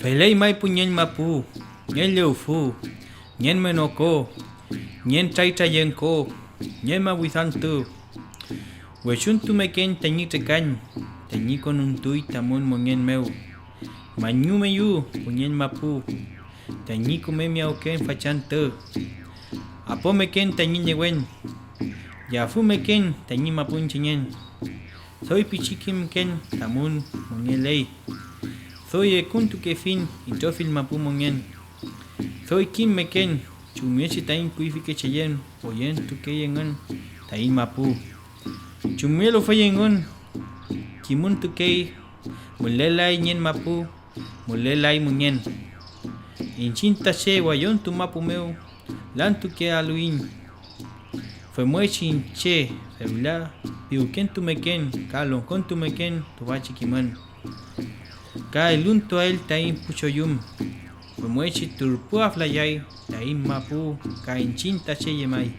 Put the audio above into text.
Pelei mai punyen mapu, nyen leufu, nyen menoko, nyen trayenko, nyen mawisantu. Wechun tu meken teñi tecañ, teñi con un tui tamun monyen meu. Mañu meyu, punyen mapu, teñi come miauken fachantu. Apo meken teñi yewen, yafu meken teñi mapun chinyen. Soy pichikim ken tamun monyen ley. Soy ekuntu kefin intofil mapu monyen. Soy kim meken chumiechi tain kuifike cheyen oyen tu keyengan tain mapu. Chumielo fayengon kimun tu kei mulelai nyen mapu mulelai munyen. Inchinta che wayon tu mapu meu lan tu ke aluin. Fue muechin che feula piuken tu meken kalon kon tu meken tu bachi kiman. Ka elun to el tain puchoyum. Fue muechi turpu aflayay tain mapu ka inchinta che yemai.